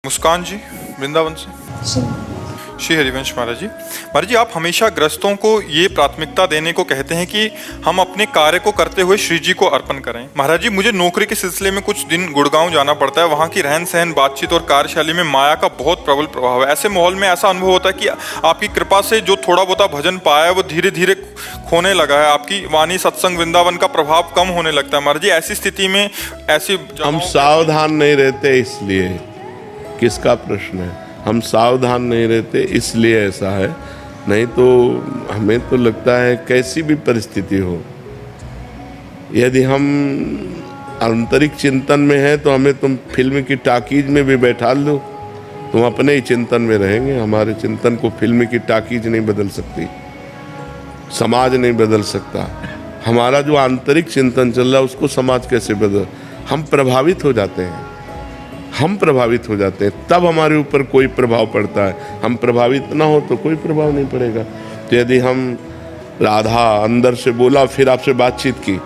मुस्कान जी, वृंदावन से। श्री हरिवंश महाराज जी, आप हमेशा ग्रस्तों को ये प्राथमिकता देने को कहते हैं कि हम अपने कार्य को करते हुए श्री जी को अर्पण करें। महाराज जी, मुझे नौकरी के सिलसिले में कुछ दिन गुड़गांव जाना पड़ता है। वहाँ की रहन सहन, बातचीत और कार्यशैली में माया का बहुत प्रबल प्रभाव है। ऐसे माहौल में ऐसा अनुभव होता है कि आपकी कृपा से जो थोड़ा बहुत भजन पाया है वो धीरे धीरे खोने लगा है। आपकी वाणी, सत्संग, वृंदावन का प्रभाव कम होने लगता है। महाराज जी, ऐसी स्थिति में ऐसी हम सावधान नहीं रहते, इसलिए किसका प्रश्न है? हम सावधान नहीं रहते इसलिए ऐसा है। नहीं तो हमें तो लगता है कैसी भी परिस्थिति हो, यदि हम आंतरिक चिंतन में है तो हमें तुम फिल्म की टाकीज में भी बैठा लो, तुम अपने ही चिंतन में रहेंगे। हमारे चिंतन को फिल्म की टाकीज नहीं बदल सकती, समाज नहीं बदल सकता। हमारा जो आंतरिक चिंतन चल रहा है उसको समाज कैसे बदल? हम प्रभावित हो जाते हैं, तब हमारे ऊपर कोई प्रभाव पड़ता है। हम प्रभावित ना हो तो कोई प्रभाव नहीं पड़ेगा। तो यदि हम राधा अंदर से बोला, फिर आपसे बातचीत की,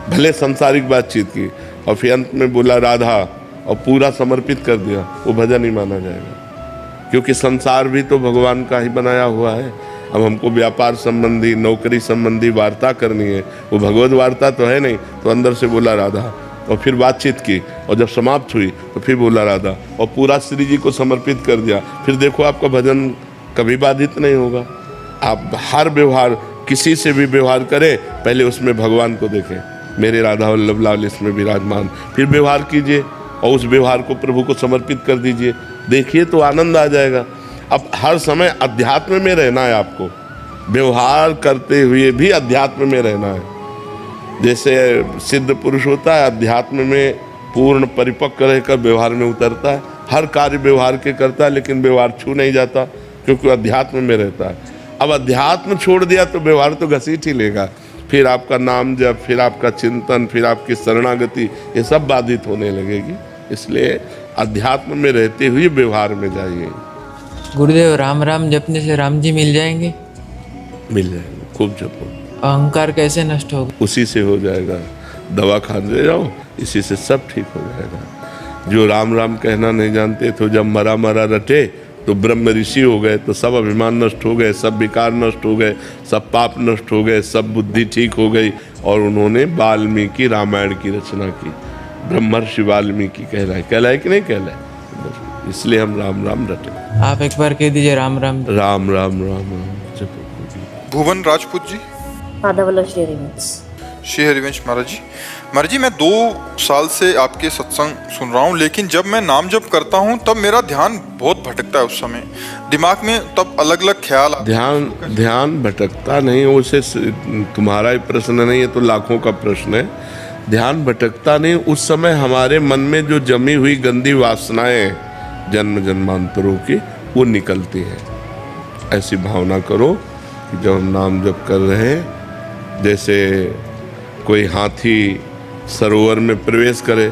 भले संसारिक बातचीत की, और फिर अंत में बोला राधा और पूरा समर्पित कर दिया, वो भजन नहीं माना जाएगा। क्योंकि संसार भी तो भगवान का ही बनाया हुआ है। अब हमको व्यापार संबंधी, नौकरी संबंधी वार्ता करनी है, वो भगवत वार्ता तो है नहीं। तो अंदर से बोला राधा और फिर बातचीत की, और जब समाप्त हुई तो फिर बोला राधा और पूरा श्री जी को समर्पित कर दिया। फिर देखो आपका भजन कभी बाधित नहीं होगा। आप हर व्यवहार, किसी से भी व्यवहार करें, पहले उसमें भगवान को देखें, मेरे राधा वल्लभ लाल इसमें विराजमान, फिर व्यवहार कीजिए और उस व्यवहार को प्रभु को समर्पित कर दीजिए। देखिए तो आनंद आ जाएगा। अब हर समय अध्यात्म में रहना है आपको, व्यवहार करते हुए भी अध्यात्म में रहना है। जैसे सिद्ध पुरुष होता है, अध्यात्म में पूर्ण परिपक्व रहकर व्यवहार में उतरता है। हर कार्य व्यवहार के करता है, लेकिन व्यवहार छू नहीं जाता क्योंकि अध्यात्म में रहता है। अब अध्यात्म छोड़ दिया तो व्यवहार तो घसीट ही लेगा। फिर आपका नाम जप, फिर आपका चिंतन, फिर आपकी शरणागति, ये सब बाधित होने लगेगी। इसलिए अध्यात्म में रहते हुए व्यवहार में जाइए। गुरुदेव, राम राम जपने से राम जी मिल जाएंगे? मिल जाएंगे, खूब जपो। अहंकार कैसे नष्ट होगा? उसी से हो जाएगा। दवा खाने जाओ, इसी से सब ठीक हो जाएगा। जो राम राम कहना नहीं जानते तो जब मरा मरा रटे तो ब्रह्म ऋषि हो गए, तो सब अभिमान नष्ट हो गए, सब विकार नष्ट हो गए, सब पाप नष्ट हो गए, सब बुद्धि ठीक हो गई, और उन्होंने वाल्मीकि रामायण की रचना की। ब्रह्मर्षि वाल्मीकि कहलाए कि नहीं कहलाए? इसलिए हम राम राम रटे। आप एक बार कह दीजिए राम राम। राम राम राम राम जपो। भुवन राजपूत जी, श्री हरिवंश। श्री हरिवंश महाराज जी, मैं 2 साल से आपके सत्संग सुन रहा हूँ, लेकिन जब मैं नाम जप करता हूँ तब मेरा ध्यान बहुत भटकता है। उस समय दिमाग में तब अलग अलग ख्याल आते हैं। ध्यान भटकता नहीं, उसे तुम्हारा ही प्रश्न नहीं है तो लाखों का प्रश्न है। ध्यान भटकता नहीं, उस समय हमारे मन में जो जमी हुई गंदी वासनाएं जन्म जन्मांतरों की, वो निकलती है। ऐसी भावना करो कि जब हम नाम जप कर रहे हैं, जैसे कोई हाथी सरोवर में प्रवेश करे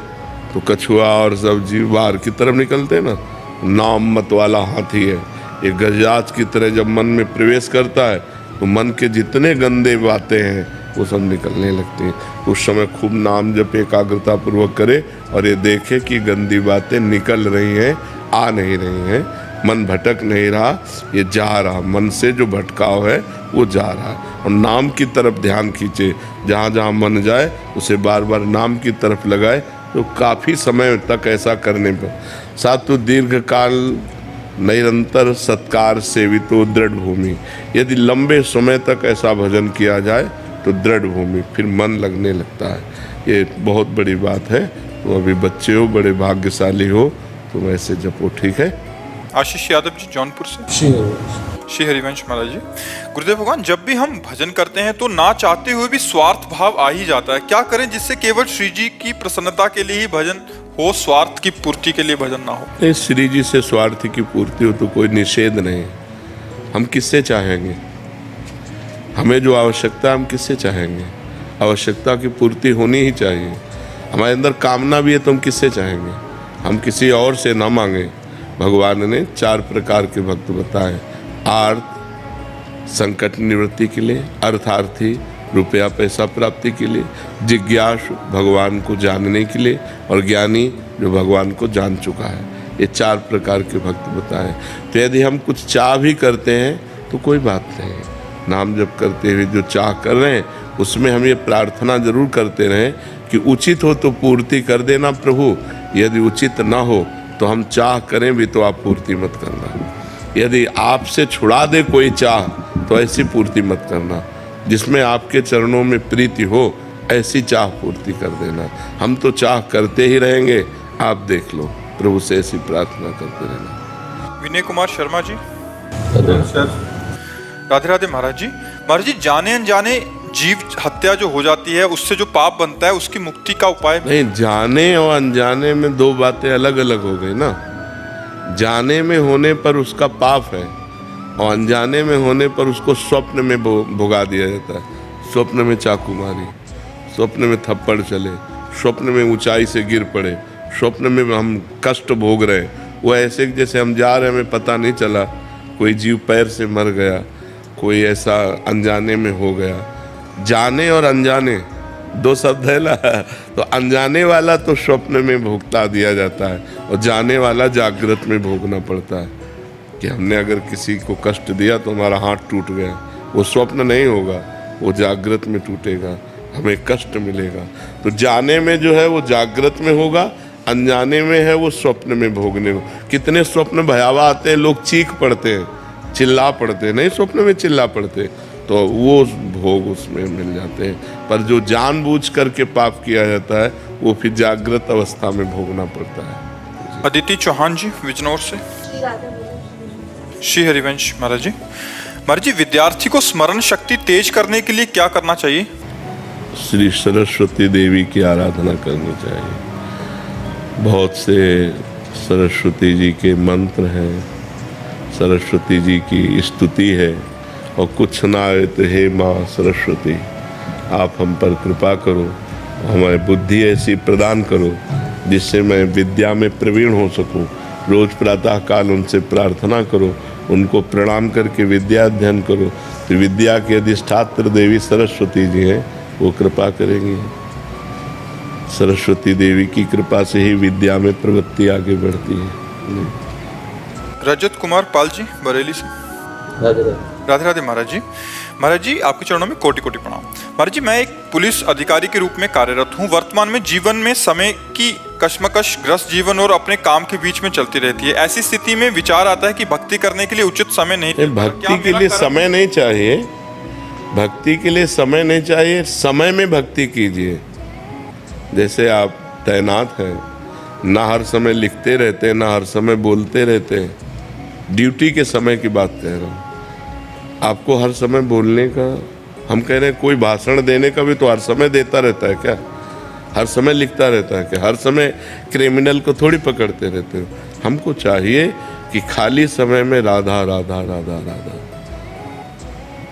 तो कछुआ और सब जीव बाहर की तरफ निकलते हैं ना। नाम मत वाला हाथी है, ये गजराज की तरह जब मन में प्रवेश करता है तो मन के जितने गंदे बातें हैं वो सब निकलने लगती हैं। उस समय खूब नाम जप एकाग्रता पूर्वक करे और ये देखे कि गंदी बातें निकल रही हैं, आ नहीं रही हैं, मन भटक नहीं रहा, ये जा रहा। मन से जो भटकाव है वो जा रहा है। और नाम की तरफ ध्यान खींचे, जहाँ जहाँ मन जाए उसे बार बार नाम की तरफ लगाए, तो काफ़ी समय तक ऐसा करने पर सातु दीर्घ काल निरंतर सत्कार सेवितो दृढ़ भूमि। यदि लंबे समय तक ऐसा भजन किया जाए तो दृढ़ भूमि, फिर मन लगने लगता है। ये बहुत बड़ी बात है। तो अभी बच्चे हो, बड़े भाग्यशाली हो, तुम ऐसे जपो, ठीक है? आशीष यादव जी, जौनपुर से। श्री हरिवंश महाराज जी, गुरुदेव भगवान, जब भी हम भजन करते हैं तो ना चाहते हुए भी स्वार्थ भाव आ ही जाता है। क्या करें जिससे केवल श्री जी की प्रसन्नता के लिए ही भजन हो, स्वार्थ की पूर्ति के लिए भजन ना हो? श्री जी से स्वार्थ की पूर्ति हो तो कोई निषेध नहीं। हम किससे चाहेंगे? हमें जो आवश्यकता है हम किससे चाहेंगे? आवश्यकता की पूर्ति होनी ही चाहिए। हमारे अंदर कामना भी है तो हम किससे चाहेंगे? हम किसी और से ना मांगे। भगवान ने 4 प्रकार के भक्त बताए। आर्त, संकट निवृत्ति के लिए, अर्थार्थी, रुपया पैसा प्राप्ति के लिए, जिज्ञासु, भगवान को जानने के लिए, और ज्ञानी, जो भगवान को जान चुका है। ये 4 प्रकार के भक्त बताए। तो यदि हम कुछ चाह भी करते हैं तो कोई बात नहीं, नाम जप करते हुए जो चाह कर रहे हैं उसमें हम ये प्रार्थना जरूर करते रहें कि उचित हो तो पूर्ति कर देना प्रभु, यदि उचित ना हो तो हम चाह करें भी तो आप पूर्ति मत करना। यदि आपसे छुड़ा दे कोई चाह तो ऐसी पूर्ति मत करना, जिसमें आपके चरणों में प्रीति हो ऐसी चाह पूर्ति कर देना। हम तो चाह करते ही रहेंगे, आप देख लो, प्रभु से ऐसी प्रार्थना करते रहना। विनय कुमार शर्मा जी, राधे राधे महाराज जी। महाराज जी, जाने अनजाने जीव हत्या जो हो जाती है उससे जो पाप बनता है उसकी मुक्ति का उपाय? नहीं, जाने और अनजाने में 2 बातें अलग अलग हो गई ना। जाने में होने पर उसका पाप है और अनजाने में होने पर उसको स्वप्न में भुगा दिया जाता है। स्वप्न में चाकू मारी, स्वप्न में थप्पड़ चले, स्वप्न में ऊंचाई से गिर पड़े, स्वप्न में हम कष्ट भोग रहे, वो ऐसे जैसे हम जा रहे हैं हमें पता नहीं चला, कोई जीव पैर से मर गया, कोई ऐसा अनजाने में हो गया। जाने और अनजाने 2 शब्द है ना, तो अनजाने वाला तो स्वप्न में भुगता दिया जाता है और जाने वाला जागृत में भोगना पड़ता है। कि हमने अगर किसी को कष्ट दिया तो हमारा हाथ टूट गया, वो स्वप्न नहीं होगा, वो जागृत में टूटेगा, हमें कष्ट मिलेगा। तो जाने में जो है वो जागृत में होगा, अनजाने में है वो स्वप्न में भोगने को। कितने स्वप्न भयावह आते हैं, लोग चीख पड़ते हैं, चिल्ला पड़ते हैं, नहीं स्वप्न में चिल्ला पड़ते, तो वो भोग उसमें मिल जाते हैं। पर जो जानबूझ करके पाप किया जाता है वो फिर जागृत अवस्था में भोगना पड़ता है। अदिति चौहान जी, बिजनौर से। श्री हरिवंश महाराज जी। महाराज जी, विद्यार्थी को स्मरण शक्ति तेज करने के लिए क्या करना चाहिए? श्री सरस्वती देवी की आराधना करनी चाहिए। बहुत से सरस्वती जी के मंत्र हैं, सरस्वती जी की स्तुति है, और कुछ ना आए तो हे माँ सरस्वती आप हम पर कृपा करो, हमारी बुद्धि ऐसी प्रदान करो जिससे मैं विद्या में प्रवीण हो सकूं। रोज प्रातः काल उनसे प्रार्थना करो, उनको प्रणाम करके विद्या अध्ययन करो, तो विद्या के अधिष्ठात्र देवी सरस्वती जी हैं, वो कृपा करेंगी। सरस्वती देवी की कृपा से ही विद्या में प्रवृत्ति आगे बढ़ती है। रजत कुमार पाल जी, बरेली से। राधे राधे महाराज जी। महाराज जी, आपके चरणों में कोटि कोटि प्रणाम। महाराज जी, मैं एक पुलिस अधिकारी के रूप में कार्यरत हूँ। वर्तमान में जीवन में समय की कश्मकश ग्रस्त जीवन और अपने काम के बीच में चलती रहती है। ऐसी स्थिति में विचार आता है कि भक्ति करने के लिए उचित समय नहीं। भक्ति के लिए समय नहीं चाहिए, भक्ति के लिए समय नहीं चाहिए, समय में भक्ति कीजिए। जैसे आप तैनात हैं, ना हर समय लिखते रहते हैं, ना हर समय बोलते रहते हैं। ड्यूटी के समय की बात कह रहा हूँ। आपको हर समय बोलने का, हम कह रहे हैं कोई भाषण देने का भी तो हर समय देता रहता है क्या? हर समय लिखता रहता है क्या? हर समय क्रिमिनल को थोड़ी पकड़ते रहते हो। हमको चाहिए कि खाली समय में राधा राधा राधा राधा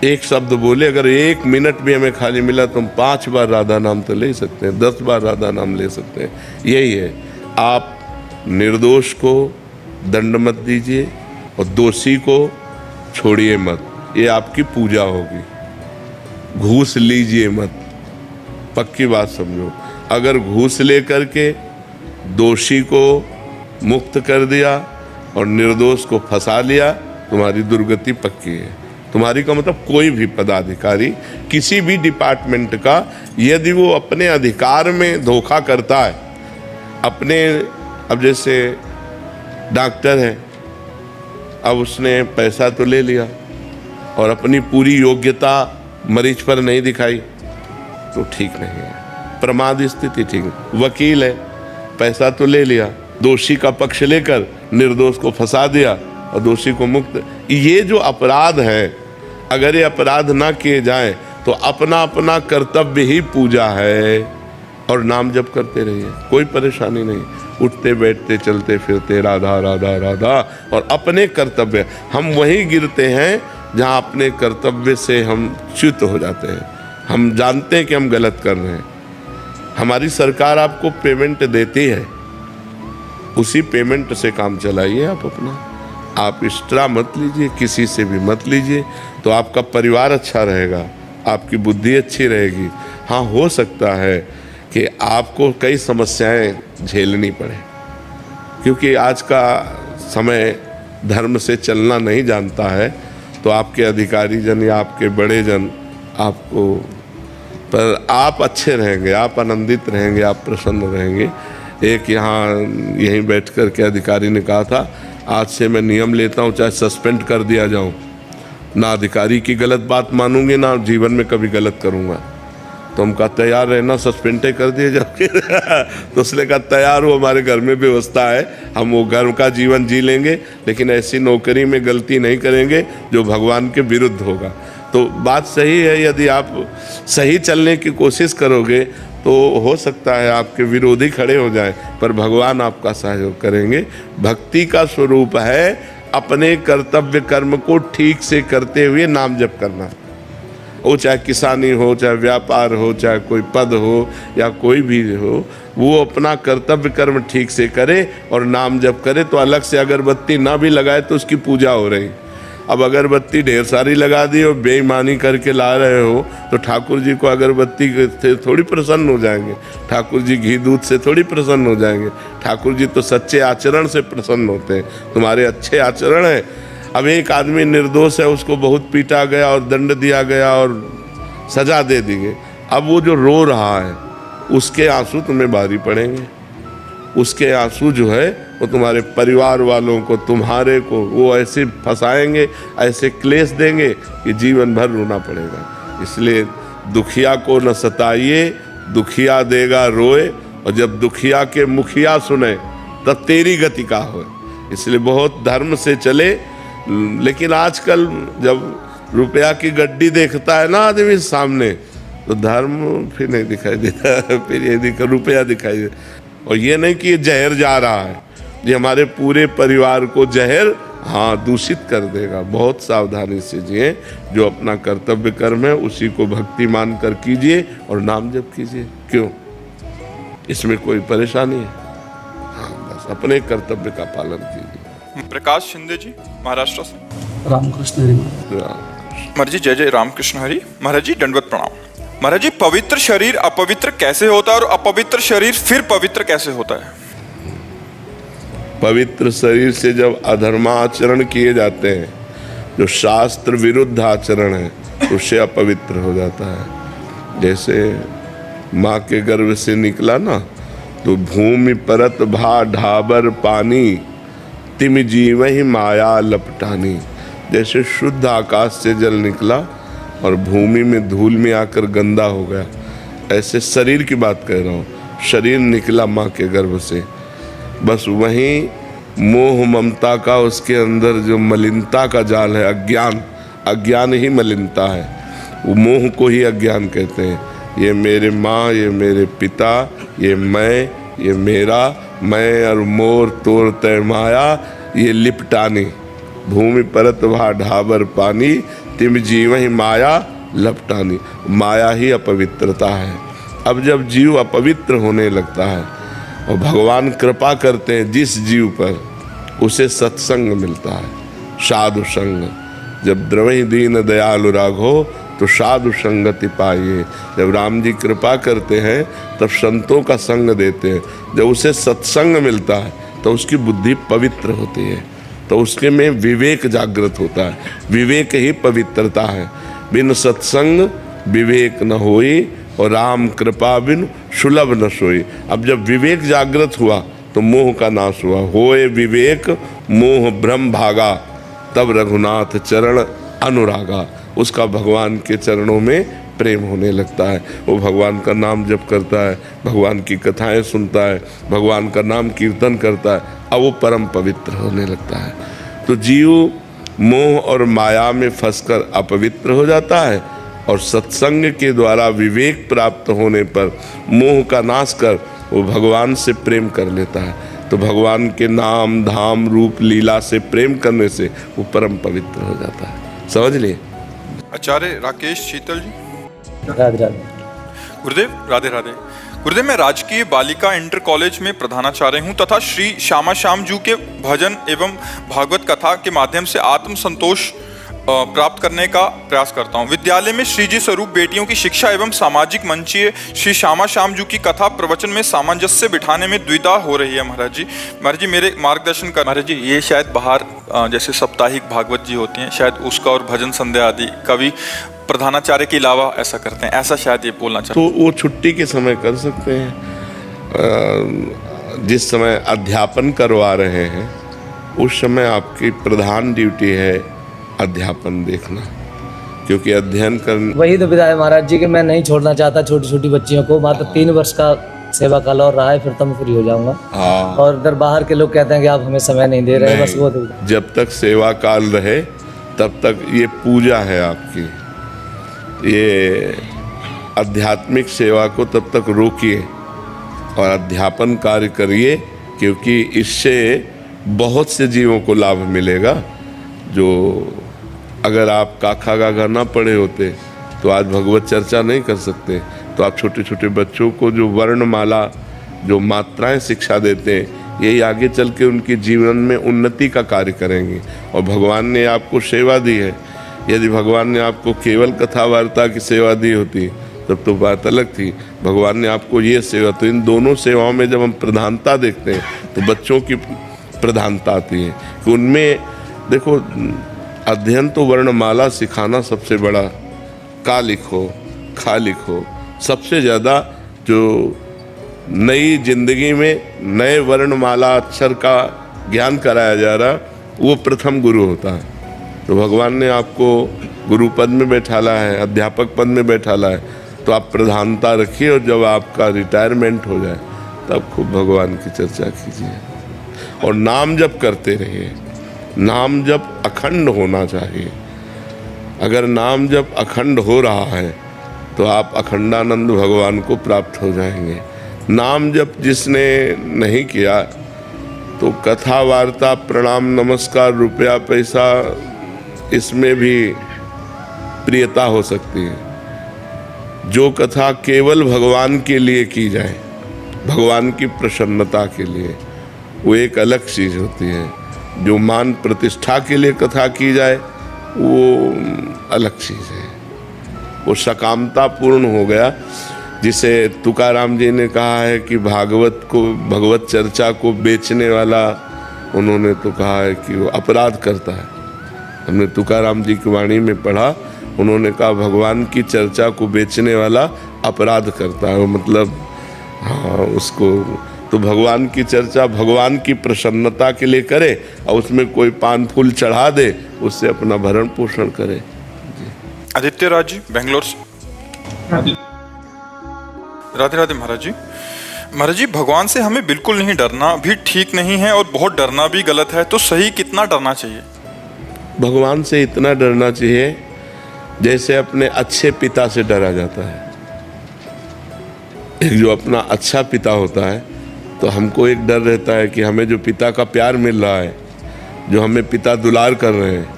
एक शब्द बोले। अगर 1 मिनट भी हमें खाली मिला तो हम 5 बार राधा नाम तो ले सकते हैं, 10 बार राधा नाम ले सकते हैं। यही है, आप निर्दोष को दंड मत दीजिए और दोषी को छोड़िए मत, ये आपकी पूजा होगी। घूस लीजिए मत, पक्की बात समझो। अगर घूस ले करके दोषी को मुक्त कर दिया और निर्दोष को फंसा लिया, तुम्हारी दुर्गति पक्की है। तुम्हारी का मतलब कोई भी पदाधिकारी किसी भी डिपार्टमेंट का, यदि वो अपने अधिकार में धोखा करता है, अपने, अब जैसे डॉक्टर है, अब उसने पैसा तो ले लिया और अपनी पूरी योग्यता मरीज पर नहीं दिखाई, तो ठीक नहीं है, प्रमाद स्थिति ठीक है। वकील है, पैसा तो ले लिया, दोषी का पक्ष लेकर निर्दोष को फंसा दिया और दोषी को मुक्त। ये जो अपराध है, अगर ये अपराध ना किए जाएं तो अपना अपना कर्तव्य ही पूजा है, और नाम जप करते रहिए, कोई परेशानी नहीं। उठते बैठते चलते फिरते राधा राधा राधा, और अपने कर्तव्य, हम वहीं गिरते हैं जहाँ अपने कर्तव्य से हम च्युत हो जाते हैं। हम जानते हैं कि हम गलत कर रहे हैं। हमारी सरकार आपको पेमेंट देती है, उसी पेमेंट से काम चलाइए आप अपना। आप एक्स्ट्रा मत लीजिए, किसी से भी मत लीजिए, तो आपका परिवार अच्छा रहेगा, आपकी बुद्धि अच्छी रहेगी। हाँ, हो सकता है कि आपको कई समस्याएं झेलनी पड़े, क्योंकि आज का समय धर्म से चलना नहीं जानता है, तो आपके अधिकारी जन या आपके बड़े जन आपको, पर आप अच्छे रहेंगे, आप आनंदित रहेंगे, आप प्रसन्न रहेंगे। एक यहाँ यहीं बैठ कर के अधिकारी ने कहा था, आज से मैं नियम लेता हूँ चाहे सस्पेंड कर दिया जाऊँ, ना अधिकारी की गलत बात मानूंगी, ना जीवन में कभी गलत करूँगा। तो हम कहा तैयार रहना, सस्पेंडे कर दिए जाओगे। तो उसने कहा तैयार हो, हमारे घर में व्यवस्था है, हम वो घर का जीवन जी लेंगे, लेकिन ऐसी नौकरी में गलती नहीं करेंगे जो भगवान के विरुद्ध होगा। तो बात सही है, यदि आप सही चलने की कोशिश करोगे तो हो सकता है आपके विरोधी खड़े हो जाएं, पर भगवान आपका सहयोग करेंगे। भक्ति का स्वरूप है अपने कर्तव्य कर्म को ठीक से करते हुए नाम जप करना। वो चाहे किसानी हो, चाहे व्यापार हो, चाहे कोई पद हो या कोई भी हो, वो अपना कर्तव्य कर्म ठीक से करे और नाम जप करे। तो अलग से अगरबत्ती ना भी लगाए तो उसकी पूजा हो रही। अब अगरबत्ती ढेर सारी लगा दी और बेईमानी करके ला रहे हो तो ठाकुर जी को अगरबत्ती से थोड़ी प्रसन्न हो जाएंगे, ठाकुर जी घी दूध से थोड़ी प्रसन्न हो जाएंगे। ठाकुर जी तो सच्चे आचरण से प्रसन्न होते हैं, तुम्हारे अच्छे आचरण है। अब एक आदमी निर्दोष है, उसको बहुत पीटा गया और दंड दिया गया और सजा दे दी गई। अब वो जो रो रहा है उसके आंसू तुम्हें भारी पड़ेंगे, उसके आंसू जो है वो तुम्हारे परिवार वालों को, तुम्हारे को वो ऐसे फंसाएंगे, ऐसे क्लेश देंगे कि जीवन भर रोना पड़ेगा। इसलिए दुखिया को न सताइए, दुखिया देगा रोए, और जब दुखिया के मुखिया सुने तब तेरी गति का हो। इसलिए बहुत धर्म से चले। लेकिन आजकल जब रुपया की गड्डी देखता है ना आदमी सामने, तो धर्म फिर नहीं दिखाई देता, फिर ये रुपया दिखाई देता। और ये नहीं कि ये जहर जा रहा है, ये हमारे पूरे परिवार को जहर दूषित कर देगा। बहुत सावधानी से जिए, जो अपना कर्तव्य कर्म है उसी को भक्ति मान कर कीजिए और नाम जप कीजिए। क्यों, इसमें कोई परेशानी है? बस अपने कर्तव्य का पालन कीजिए। प्रकाश शिंदे जी महाराष्ट्र से। रामकृष्ण हरी। महाराज जी जय जय रामकृष्ण हरी। महाराज जी दंडवत प्रणाम। महाराज जी पवित्र शरीर अपवित्र कैसे होता है और अपवित्र शरीर फिर पवित्र कैसे होता है? पवित्र शरीर से जब अधर्माचरण किए जाते हैं, जो शास्त्र विरुद्ध आचरण है, उससे अपवित्र हो जाता है। जैसे माँ के गर्भ से निकला ना, तो भूमि परत भा ढाबर पानी, तिम जीव ही माया लपटानी। जैसे शुद्ध आकाश से जल निकला और भूमि में धूल में आकर गंदा हो गया, ऐसे शरीर की बात कह रहा हूँ। शरीर निकला माँ के गर्भ से, बस वहीं मोह ममता का, उसके अंदर जो मलिनता का जाल है, अज्ञान ही मलिनता है। वो मोह को ही अज्ञान कहते हैं। ये मेरे माँ, ये मेरे पिता, ये मैं, ये मेरा, मैं और मोर तोर तय माया, ये लिपटानी। भूमि परत भा ढाबर पानी, तिम जीव ही माया लपटानी। माया ही अपवित्रता है। अब जब जीव अपवित्र होने लगता है और भगवान कृपा करते हैं जिस जीव पर, उसे सत्संग मिलता है, साधु संग। जब द्रवहि दीन दयालु राघो, तो साधु संगति पाइए। जब राम जी कृपा करते हैं तब संतों का संग देते हैं। जब उसे सत्संग मिलता है तो उसकी बुद्धि पवित्र होती है, तो उसके में विवेक जागृत होता है। विवेक ही पवित्रता है। बिन सत्संग विवेक न होई, और राम कृपा बिन सुलभ न सोई। अब जब विवेक जागृत हुआ तो मोह का नाश हुआ। होए विवेक मोह भ्रम भागा, तब रघुनाथ चरण अनुरागा। उसका भगवान के चरणों में प्रेम होने लगता है। वो भगवान का नाम जप करता है, भगवान की कथाएं सुनता है, भगवान का नाम कीर्तन करता है, अब वो परम पवित्र होने लगता है। तो जीव मोह और माया में फंसकर अपवित्र हो जाता है, और सत्संग के द्वारा विवेक प्राप्त होने पर मोह का नाश कर वो भगवान से प्रेम कर लेता है। तो भगवान के नाम धाम रूप लीला से प्रेम करने से वो परम पवित्र हो जाता है। समझ लिए? आचार्य राकेश शीतल जी। राधे राधे। गुरुदेव राधे राधे। गुरुदेव मैं राजकीय बालिका इंटर कॉलेज में प्रधानाचार्य हूँ तथा श्री श्यामा श्याम जू के भजन एवं भागवत कथा के माध्यम से आत्म संतोष प्राप्त करने का प्रयास करता हूँ। विद्यालय में श्री जी स्वरूप बेटियों की शिक्षा एवं सामाजिक मंचीय श्री श्यामा श्याम जी की कथा प्रवचन में सामंजस्य बिठाने में द्विधा हो रही है महाराज जी। महाराज जी मेरे मार्गदर्शन कर। महाराज जी ये शायद बाहर जैसे साप्ताहिक भागवत जी होती हैं, शायद उसका और भजन संध्या आदि कवि प्रधानाचार्य के अलावा ऐसा करते हैं, ऐसा शायद ये बोलना चाहते तो वो छुट्टी के समय कर सकते हैं। जिस समय अध्यापन करवा रहे हैं उस समय आपकी प्रधान ड्यूटी है अध्यापन देखना, क्योंकि अध्ययन करना। वही तो विदा है महाराज जी कि मैं नहीं छोड़ना चाहता छोटी छोटी बच्चियों को। मात्र 3 वर्ष का सेवा काल और रहा है, फिर तो मैं फ्री हो जाऊंगा। हाँ। और इधर बाहर के लोग कहते हैं कि आप हमें समय नहीं दे रहे, बस वो तो जब तक सेवा काल रहे तब तक ये पूजा है आपकी, ये आध्यात्मिक सेवा को तब तक रोकिए और अध्यापन कार्य करिए, क्योंकि इससे बहुत से जीवों को लाभ मिलेगा। जो अगर आप काखा गागा ना पढ़े होते तो आज भगवत चर्चा नहीं कर सकते। तो आप छोटे छोटे बच्चों को जो वर्णमाला, जो मात्राएं शिक्षा देते हैं, यही आगे चल के उनके जीवन में उन्नति का कार्य करेंगे। और भगवान ने आपको सेवा दी है। यदि भगवान ने आपको केवल कथा वार्ता की सेवा दी होती तब तो बात अलग थी। भगवान ने आपको ये सेवा, तो इन दोनों सेवाओं में जब हम प्रधानता देखते हैं तो बच्चों की प्रधानता आती है कि उनमें देखो, अध्ययन तो वर्णमाला सिखाना सबसे बड़ा, का लिखो खा लिखो, सबसे ज़्यादा जो नई जिंदगी में नए वर्णमाला अक्षर का ज्ञान कराया जा रहा वो प्रथम गुरु होता है। तो भगवान ने आपको गुरु पद में बैठाला है, अध्यापक पद में बैठाला है, तो आप प्रधानता रखिए और जब आपका रिटायरमेंट हो जाए तब खूब भगवान की चर्चा कीजिए और नाम जप करते रहिए। नाम जप अखंड होना चाहिए। अगर नाम जप अखंड हो रहा है तो आप अखंडानंद भगवान को प्राप्त हो जाएंगे। नाम जप जिसने नहीं किया तो कथा वार्ता प्रणाम नमस्कार रुपया पैसा इसमें भी प्रियता हो सकती है। जो कथा केवल भगवान के लिए की जाए, भगवान की प्रसन्नता के लिए, वो एक अलग चीज़ होती है। जो मान प्रतिष्ठा के लिए कथा की जाए वो अलग चीज़ है, वो सकामता पूर्ण हो गया। जिसे तुकाराम जी ने कहा है कि भागवत को, भगवत चर्चा को बेचने वाला, उन्होंने तो कहा है कि वो अपराध करता है। हमने तुकाराम जी की वाणी में पढ़ा, उन्होंने कहा भगवान की चर्चा को बेचने वाला अपराध करता है। मतलब हाँ, उसको तो भगवान की चर्चा भगवान की प्रसन्नता के लिए करे और उसमें कोई पान फूल चढ़ा दे, उससे अपना भरण पोषण करे। आदित्य राज जी बेंगलोर से। राधे राधे महाराज जी। महाराज जी भगवान से हमें बिल्कुल नहीं डरना भी ठीक नहीं है और बहुत डरना भी गलत है, तो सही कितना डरना चाहिए? भगवान से इतना डरना चाहिए जैसे अपने अच्छे पिता से डरा जाता है। एक जो अपना अच्छा पिता होता है तो हमको एक डर रहता है कि हमें जो पिता का प्यार मिल रहा है, जो हमें पिता दुलार कर रहे हैं,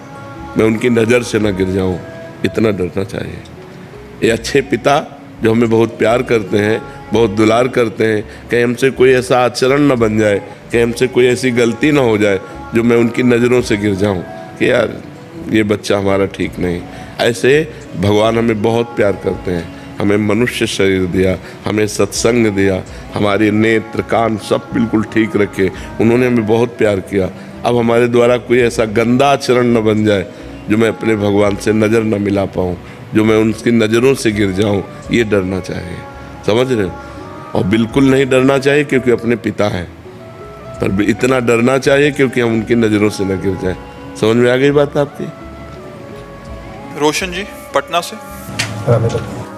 मैं उनकी नज़र से न गिर जाऊं, इतना डरना चाहिए। ये अच्छे पिता जो हमें बहुत प्यार करते हैं, बहुत दुलार करते हैं, कहीं हमसे कोई ऐसा आचरण न बन जाए, कहीं हमसे कोई ऐसी गलती ना हो जाए जो मैं उनकी नज़रों से गिर जाऊं कि यार ये बच्चा हमारा ठीक नहीं। ऐसे भगवान हमें बहुत प्यार करते हैं, हमें मनुष्य शरीर दिया, हमें सत्संग दिया, हमारे नेत्र कान सब बिल्कुल ठीक रखे, उन्होंने हमें बहुत प्यार किया। अब हमारे द्वारा कोई ऐसा गंदा आचरण न बन जाए जो मैं अपने भगवान से नज़र न मिला पाऊँ, जो मैं उनकी नज़रों से गिर जाऊँ, ये डरना चाहिए। समझ रहे हो? और बिल्कुल नहीं डरना चाहिए क्योंकि अपने पिता हैं, पर इतना डरना चाहिए क्योंकि हम उनकी नज़रों से न गिर जाए। समझ में आ गई बात आपकी? रोशन जी पटना से।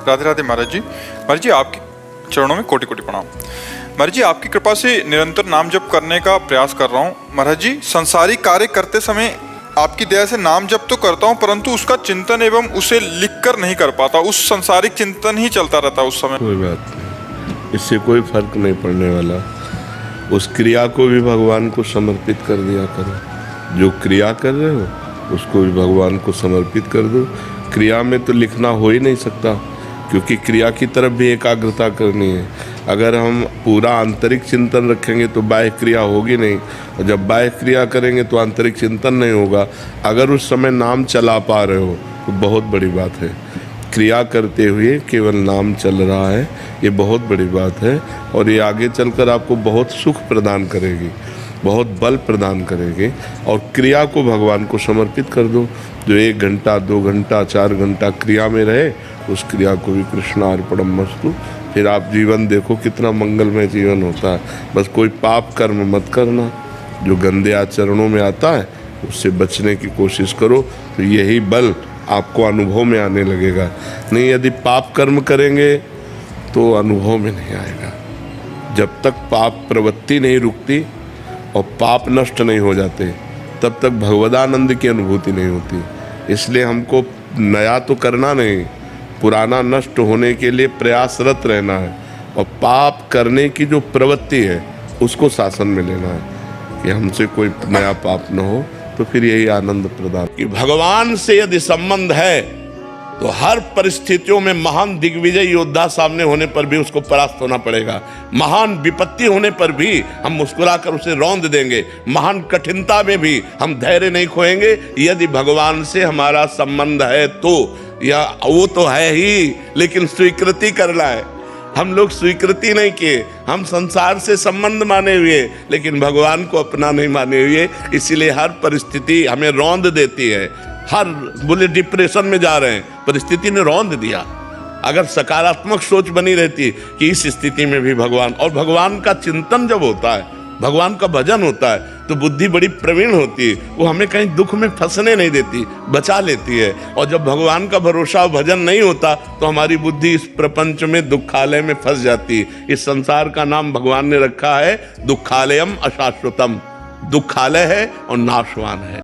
राधे राधे महाराज जी। महाराज जी आपके चरणों में कोटि कोटि प्रणाम। महाराज जी आपकी कृपा से निरंतर नाम जप करने का प्रयास कर रहा हूँ। महाराज जी संसारिक कार्य करते समय आपकी दया से नाम जप तो करता हूँ, परंतु उसका चिंतन एवं उसे लिख कर नहीं कर पाता। उस संसारिक चिंतन ही चलता रहता उस समय। कोई बात नहीं, इससे कोई फर्क नहीं पड़ने वाला। उस क्रिया को भी भगवान को समर्पित कर दिया करो। जो क्रिया कर रहे हो उसको भी भगवान को समर्पित कर दो। क्रिया में तो लिखना हो ही नहीं सकता, क्योंकि क्रिया की तरफ भी एकाग्रता करनी है। अगर हम पूरा आंतरिक चिंतन रखेंगे तो बाह्य क्रिया होगी नहीं, और जब बाह्य क्रिया करेंगे तो आंतरिक चिंतन नहीं होगा। अगर उस समय नाम चला पा रहे हो तो बहुत बड़ी बात है। क्रिया करते हुए केवल नाम चल रहा है, ये बहुत बड़ी बात है, और ये आगे चलकर आपको बहुत सुख प्रदान करेगी, बहुत बल प्रदान करेगी। और क्रिया को भगवान को समर्पित कर दो। जो 1 घंटा 2 घंटा 4 घंटा क्रिया में रहे, उस क्रिया को भी कृष्णार्पणमस्तु। फिर आप जीवन देखो कितना मंगलमय जीवन होता है। बस कोई पाप कर्म मत करना, जो गंदे आचरणों में आता है उससे बचने की कोशिश करो, तो यही बल आपको अनुभव में आने लगेगा। नहीं, यदि पाप कर्म करेंगे तो अनुभव में नहीं आएगा। जब तक पाप प्रवृत्ति नहीं रुकती और पाप नष्ट नहीं हो जाते, तब तक भगवदानंद की अनुभूति नहीं होती। इसलिए हमको नया तो करना नहीं, पुराना नष्ट होने के लिए प्रयासरत रहना है, और पाप करने की जो प्रवृत्ति है उसको शासन में लेना है कि हमसे कोई नया पाप न हो। तो फिर यही आनंद प्रदान कि भगवान से यदि संबंध है तो हर परिस्थितियों में महान दिग्विजय योद्धा सामने होने पर भी उसको परास्त होना पड़ेगा। महान विपत्ति होने पर भी हम मुस्कुराकर उसे रौंद देंगे। महान कठिनता में भी हम धैर्य नहीं खोएंगे, यदि भगवान से हमारा संबंध है तो। या वो तो है ही, लेकिन स्वीकृति करना है। हम लोग स्वीकृति नहीं किए, हम संसार से संबंध माने हुए, लेकिन भगवान को अपना नहीं माने हुए। इसीलिए हर परिस्थिति हमें रौंद देती है। हर बोले डिप्रेशन में जा रहे हैं, परिस्थिति ने रौंद दिया। अगर सकारात्मक सोच बनी रहती कि इस स्थिति में भी भगवान, और भगवान का चिंतन जब होता है, भगवान का भजन होता है, तो बुद्धि बड़ी प्रवीण होती है। वो हमें कहीं दुख में फंसने नहीं देती, बचा लेती है। और जब भगवान का भरोसा और भजन नहीं होता तो हमारी बुद्धि इस प्रपंच में दुखालय में फंस जाती है। इस संसार का नाम भगवान ने रखा है दुखालयम अशाश्वतम। दुखालय है और नाशवान है।